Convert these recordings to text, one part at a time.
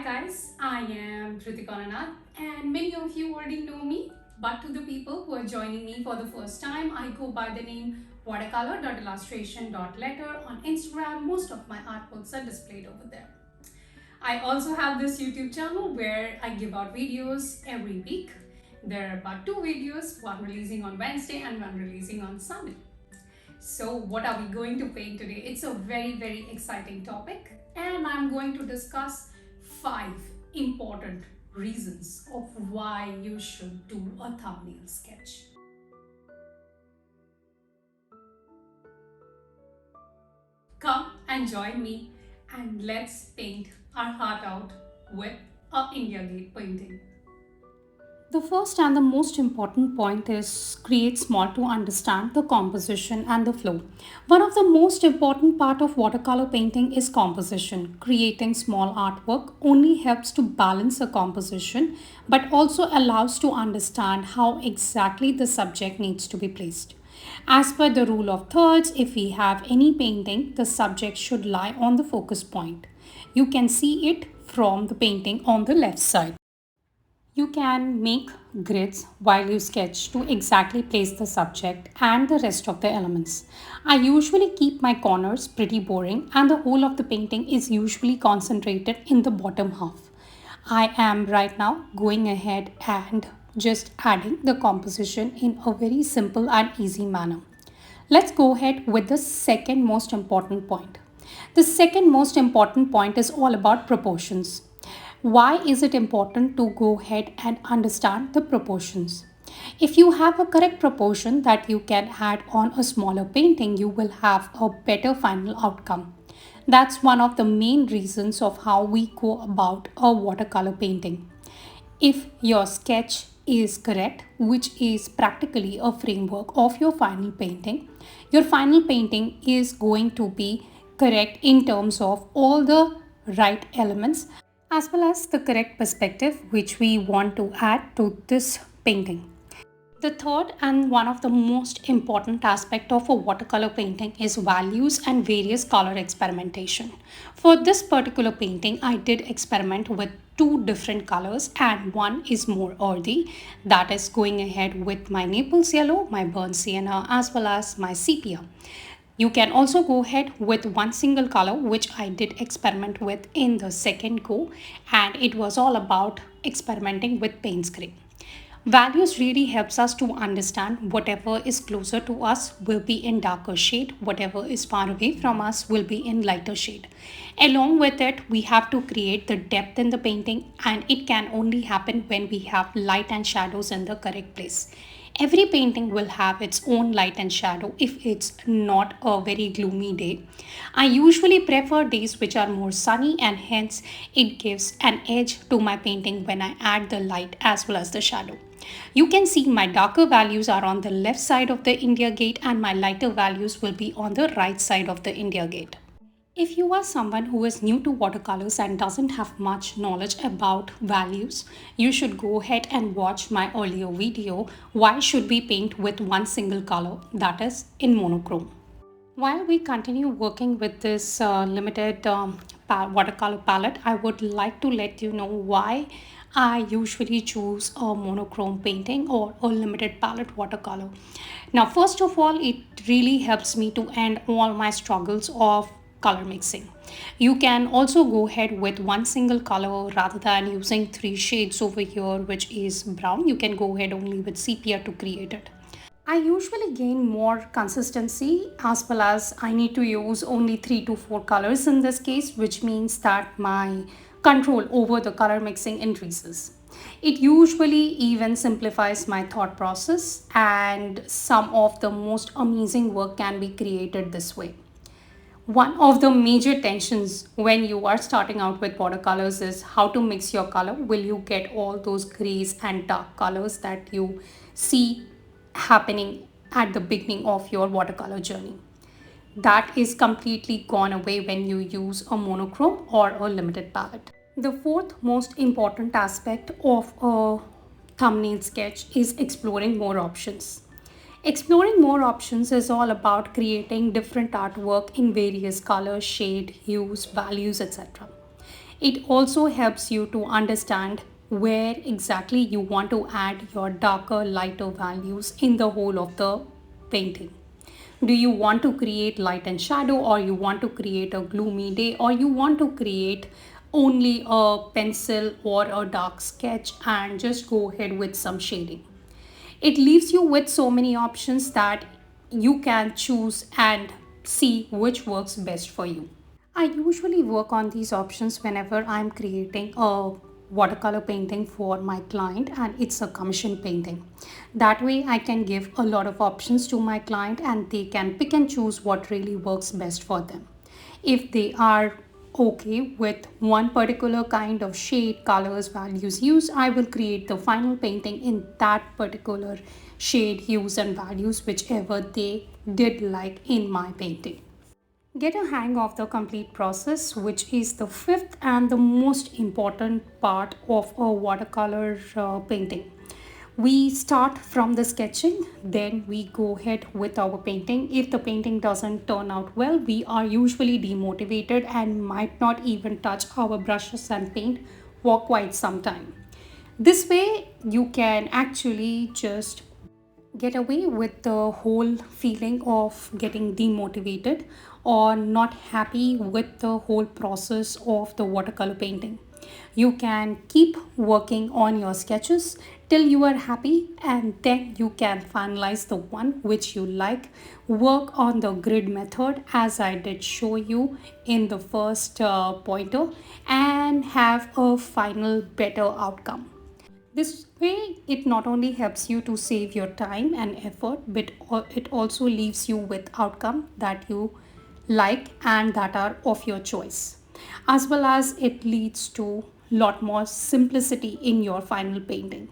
guys, I am Pritika and many of you already know me, but to the people who are joining me for the first time, I go by the name watercolor.illustration.letter on Instagram. Most of my artworks are displayed over there. I also have this YouTube channel where I give out videos every week. There are about 2 videos, one releasing on Wednesday and one releasing on Sunday. So what are we going to paint today? It's a very exciting topic and I'm going to discuss 5 important reasons of why you should do a thumbnail sketch. Come and join me and let's paint our heart out with a India Gate painting. The first and the most important point is create small to understand the composition and the flow. One of the most important part of watercolor painting is composition. Creating small artwork only helps to balance a composition but also allows to understand how exactly the subject needs to be placed. As per the rule of thirds, if we have any painting, the subject should lie on the focus point. You can see it from the painting on the left side. You can make grids while you sketch to exactly place the subject and the rest of the elements. I usually keep my corners pretty boring and the whole of the painting is usually concentrated in the bottom half. I am right now going ahead and just adding the composition in a very simple and easy manner. Let's go ahead with the second most important point. The second most important point is all about proportions. Why is it important to go ahead and understand the proportions? If you have a correct proportion that you can add on a smaller painting, you will have a better final outcome. That's one of the main reasons of how we go about a watercolor painting. If your sketch is correct, which is practically a framework of your final painting is going to be correct in terms of all the right elements as well as the correct perspective which we want to add to this painting. The third and one of the most important aspect of a watercolor painting is values and various color experimentation. For this particular painting, I did experiment with 2 different colors and one is more earthy, that is going ahead with my Naples yellow, my burnt sienna as well as my sepia. You can also go ahead with one single color which I did experiment with in the second go, and it was all about experimenting with Payne's gray. Values really helps us to understand whatever is closer to us will be in darker shade, whatever is far away from us will be in lighter shade. Along with it, we have to create the depth in the painting, and it can only happen when we have light and shadows in the correct place. Every painting will have its own light and shadow if it's not a very gloomy day. I usually prefer days which are more sunny, and hence it gives an edge to my painting when I add the light as well as the shadow. You can see my darker values are on the left side of the India Gate and my lighter values will be on the right side of the India Gate. If you are someone who is new to watercolors and doesn't have much knowledge about values, you should go ahead and watch my earlier video, Why Should We Paint with One Single Color, that is in monochrome. While we continue working with this limited watercolor palette, I would like to let you know why I usually choose a monochrome painting or a limited palette watercolor. Now, first of all, it really helps me to end all my struggles of color mixing. You can also go ahead with one single color rather than using 3 shades over here, which is brown. You can go ahead only with sepia to create it. I usually gain more consistency as well as I need to use only 3 to 4 colors in this case, which means that my control over the color mixing increases. It usually even simplifies my thought process, and some of the most amazing work can be created this way. One of the major tensions when you are starting out with watercolors is how to mix your color. Will you get all those grays and dark colors that you see happening at the beginning of your watercolor journey? That is completely gone away when you use a monochrome or a limited palette. The fourth most important aspect of a thumbnail sketch is exploring more options. Exploring more options is all about creating different artwork in various colors, shade, hues, values, etc. It also helps you to understand where exactly you want to add your darker, lighter values in the whole of the painting. Do you want to create light and shadow, or you want to create a gloomy day, or you want to create only a pencil or a dark sketch and just go ahead with some shading? It leaves you with so many options that you can choose and see which works best for you. I usually work on these options whenever I'm creating a watercolor painting for my client and it's a commission painting. That way I can give a lot of options to my client and they can pick and choose what really works best for them. If they are okay with one particular kind of shade, colors, values used, I will create the final painting in that particular shade, hues and values, whichever they did like in my painting. Get a hang of the complete process, which is the fifth and the most important part of a watercolor painting. We start from the sketching, then we go ahead with our painting. If the painting doesn't turn out well, we are usually demotivated and might not even touch our brushes and paint for quite some time. This way, you can actually just get away with the whole feeling of getting demotivated or not happy with the whole process of the watercolor painting. You can keep working on your sketches till you are happy, and then you can finalize the one which you like. Work on the grid method as I did show you in the first pointer, and have a final better outcome. This way, it not only helps you to save your time and effort, but it also leaves you with outcome that you like and that are of your choice. As well as it leads to lot more simplicity in your final painting.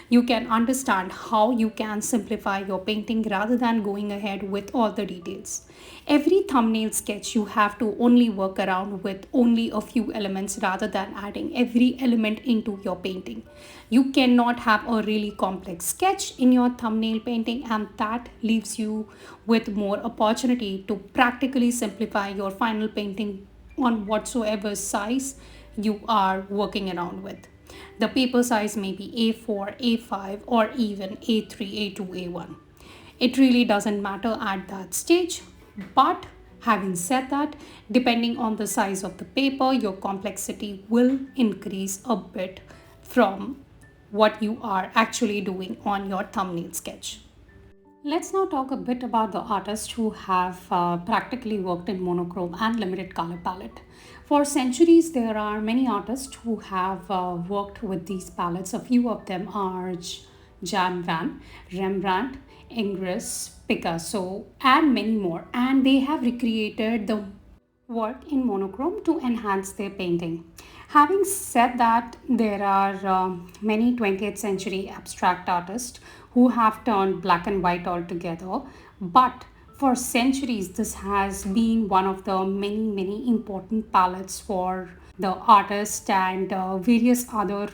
You can understand how you can simplify your painting rather than going ahead with all the details. Every thumbnail sketch you have to only work around with only a few elements rather than adding every element into your painting. You cannot have a really complex sketch in your thumbnail painting, and that leaves you with more opportunity to practically simplify your final painting on whatsoever size you are working around with. The paper size may be A4, A5, or even A3, A2, A1. It really doesn't matter at that stage. But having said that, depending on the size of the paper, your complexity will increase a bit from what you are actually doing on your thumbnail sketch. Let's now talk a bit about the artists who have practically worked in monochrome and limited color palette. For centuries, there are many artists who have worked with these palettes. A few of them are Jan van, Rembrandt, Ingres, Picasso, and many more. And they have recreated the work in monochrome to enhance their painting. Having said that, there are many 20th century abstract artists who have turned black and white altogether, but for centuries, this has been one of the many important palettes for the artist and various other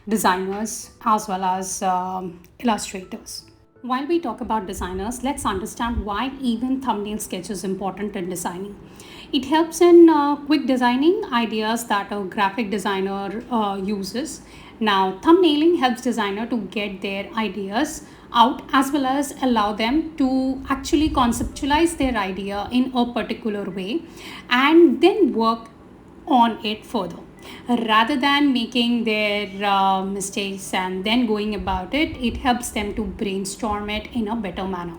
designers as well as illustrators. While we talk about designers, let's understand why even thumbnail sketch is important in designing. It helps in quick designing ideas that a graphic designer uses. Now, thumbnailing helps designer to get their ideas out as well as allow them to actually conceptualize their idea in a particular way and then work on it further rather than making their mistakes and then going about it. It helps them to brainstorm it in a better manner.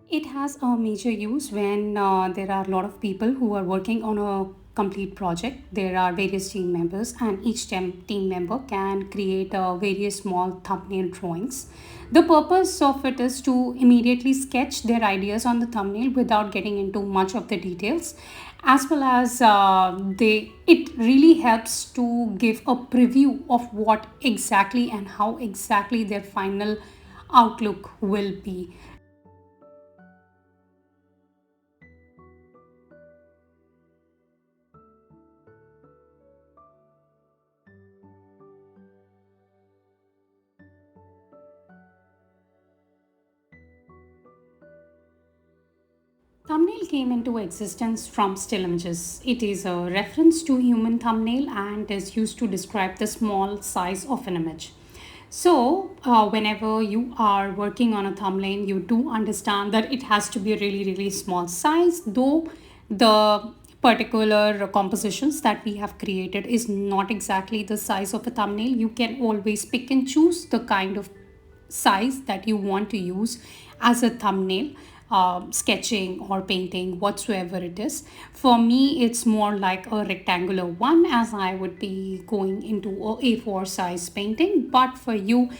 It has a major use when there are a lot of people who are working on a complete project. There are various team members, and each team member can create various small thumbnail drawings. The purpose of it is to immediately sketch their ideas on the thumbnail without getting into much of the details, as well as it really helps to give a preview of what exactly and how exactly their final outlook will be. Thumbnail came into existence from still images. It is a reference to human thumbnail and is used to describe the small size of an image. So, whenever you are working on a thumbnail, you do understand that it has to be a really, really small size, though the particular compositions that we have created is not exactly the size of a thumbnail. You can always pick and choose the kind of size that you want to use as a thumbnail, sketching or painting, whatsoever it is. For me, it's more like a rectangular one, as I would be going into a A4 size painting. But for you,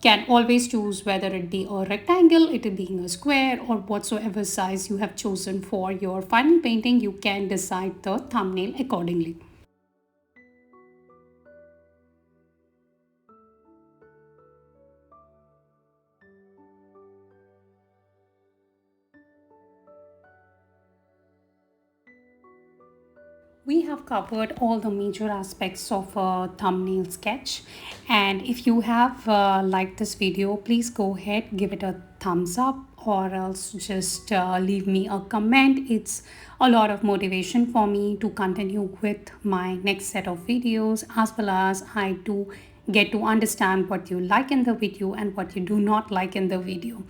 can always choose whether it be a rectangle, it being a square, or whatsoever size you have chosen for your final painting. You can decide the thumbnail accordingly. We have covered all the major aspects of a thumbnail sketch, and if you have liked this video, please go ahead, give it a thumbs up, or else just leave me a comment. It's a lot of motivation for me to continue with my next set of videos, as well as I do get to understand what you like in the video and what you do not like in the video.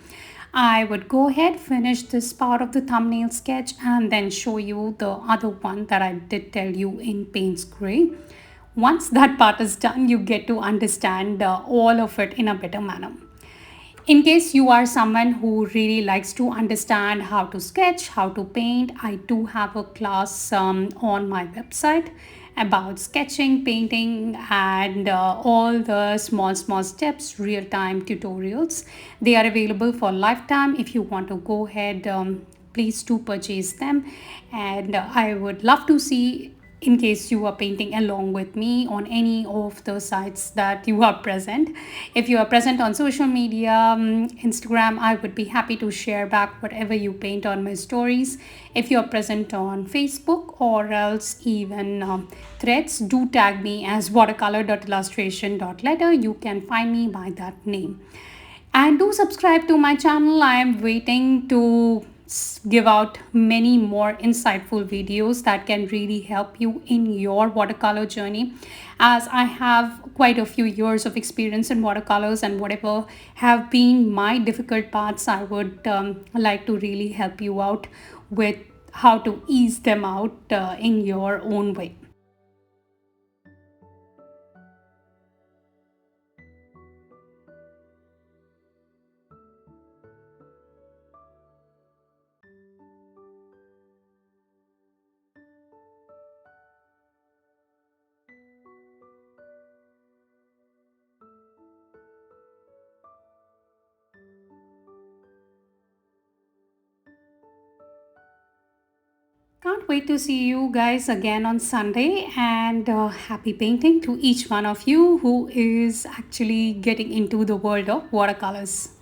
I would go ahead, finish this part of the thumbnail sketch, and then show you the other one that I did tell you in Paints Gray. Once that part is done, you get to understand all of it in a better manner. In case you are someone who really likes to understand how to sketch, how to paint, I do have a class on my website about sketching, painting, and all the small steps, real-time tutorials. They are available for lifetime. If you want to go ahead, please do purchase them. And I would love to see, in case you are painting along with me on any of the sites that you are present. If you are present on social media, Instagram, I would be happy to share back whatever you paint on my stories. If you are present on Facebook or else even Threads, do tag me as watercolor.illustration.letter. You can find me by that name. And do subscribe to my channel. I am waiting to give out many more insightful videos that can really help you in your watercolor journey, as I have quite a few years of experience in watercolors, and whatever have been my difficult parts, I would like to really help you out with how to ease them out in your own way. Can't wait to see you guys again on Sunday, and happy painting to each one of you who is actually getting into the world of watercolors.